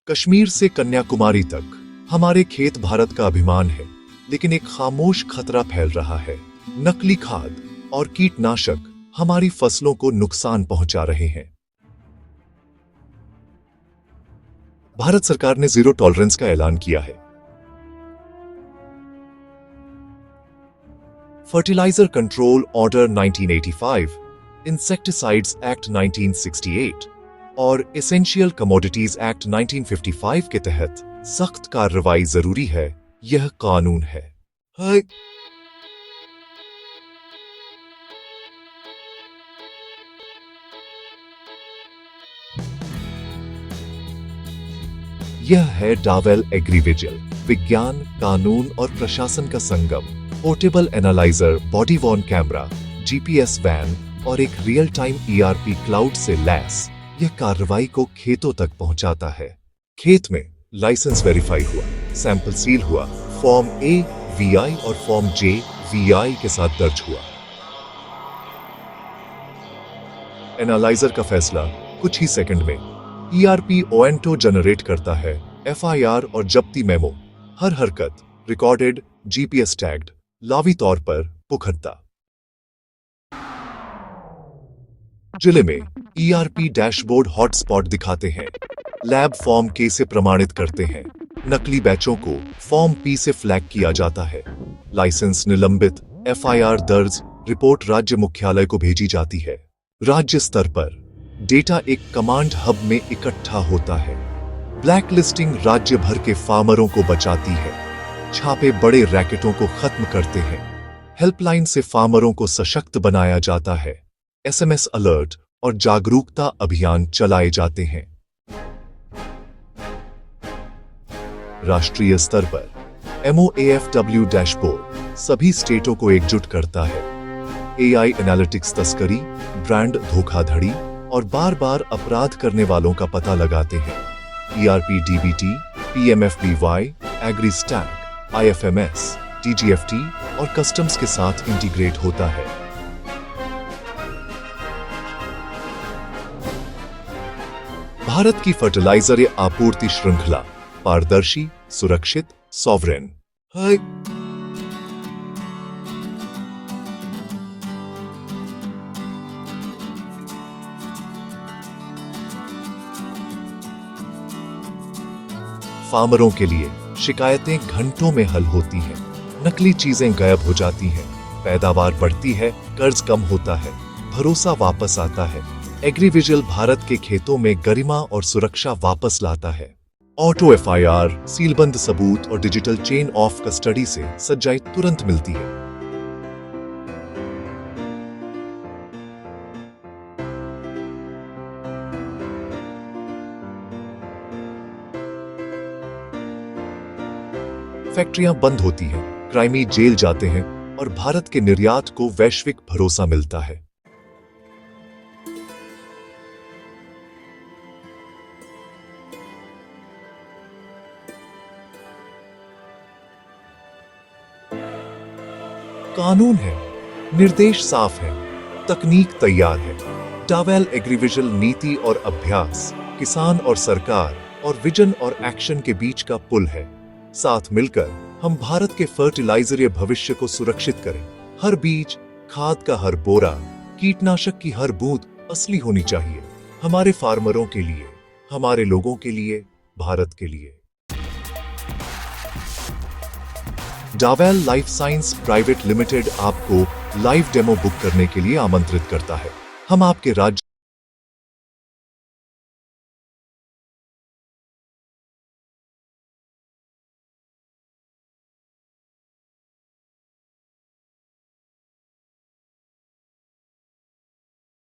कश्मीर से कन्याकुमारी तक हमारे खेत भारत का अभिमान है, लेकिन एक खामोश खतरा फैल रहा है। नकली खाद और कीटनाशक हमारी फसलों को नुकसान पहुंचा रहे हैं। भारत सरकार ने जीरो टॉलरेंस का ऐलान किया है। Fertilizer control order 1985, insecticides act 1968 और एसेंशियल कमोडिटीज एक्ट 1955 के तहत सख्त कार्रवाई जरूरी है। यह कानून है। यह है डावेल एग्रीविजिल, विज्ञान, कानून और प्रशासन का संगम। Portable analyser, body worn camera, GPS van और एक रियल टाइम ईआरपी क्लाउड से लैस यह कार्रवाई को खेतों तक पहुंचाता है। खेत में लाइसेंस वेरीफाई हुआ, सैंपल सील हुआ, फॉर्म ए वीआई और फॉर्म जे वीआई के साथ दर्ज हुआ। एनालाइजर का फैसला कुछ ही सेकंड में। ईआरपी ओएंटो जनरेट करता है एफआईआर और जब्ती मेमो। हर हरकत रिकॉर्डेड, जीपीएस टैग्ड, लावी तौर पर पुख्ता। जिले में ईआरपी डैशबोर्ड हॉटस्पॉट दिखाते हैं, लैब फॉर्म के से प्रमाणित करते हैं, नकली बैचों को फॉर्म पी से फ्लैग किया जाता है, लाइसेंस निलंबित, एफआईआर दर्ज, रिपोर्ट राज्य मुख्यालय को भेजी जाती है। राज्य स्तर पर डेटा एक कमांड हब में इकट्ठा होता है। ब्लैकलिस्टिंग राज्य भर के फार्मरों को बचाती है, छापे बड़े रैकेटों को खत्म करते हैं, हेल्पलाइन से फार्मरों को सशक्त बनाया जाता है, एसएमएस अलर्ट और जागरूकता अभियान चलाए जाते हैं। राष्ट्रीय स्तर पर MOAFW डैशबोर्ड सभी स्टेटों को एकजुट करता है। AI एनालिटिक्स तस्करी, ब्रांड धोखाधड़ी और बार बार अपराध करने वालों का पता लगाते हैं। ERP DBT, PMFBY, AgriStack, IFMS, TGFT और कस्टम्स के साथ इंटीग्रेट होता है। भारत की फर्टिलाइजर आपूर्ति श्रृंखला पारदर्शी, सुरक्षित, सॉवरेन। फार्मरों के लिए शिकायतें घंटों में हल होती हैं, नकली चीजें गायब हो जाती हैं, पैदावार बढ़ती है, कर्ज कम होता है, भरोसा वापस आता है। एग्रीविजिल भारत के खेतों में गरिमा और सुरक्षा वापस लाता है। ऑटो एफआईआर, सीलबंद सबूत और डिजिटल चेन ऑफ कस्टडी से सच्चाई तुरंत मिलती है। फैक्ट्रियां बंद होती हैं, क्राइमी जेल जाते हैं और भारत के निर्यात को वैश्विक भरोसा मिलता है। कानून है, निर्देश साफ है, तकनीक तैयार है। डावेल एग्रीविजिल नीति और अभ्यास, किसान और सरकार और विजन और एक्शन के बीच का पुल है। साथ मिलकर हम भारत के फर्टिलाइजर भविष्य को सुरक्षित करें। हर बीज, खाद का हर बोरा, कीटनाशक की हर बूंद असली होनी चाहिए। हमारे फार्मरों के लिए, हमारे लोगों के लिए, भारत के लिए। डावेल लाइफ साइंस प्राइवेट लिमिटेड आपको लाइव डेमो बुक करने के लिए आमंत्रित करता है। हम आपके राज्य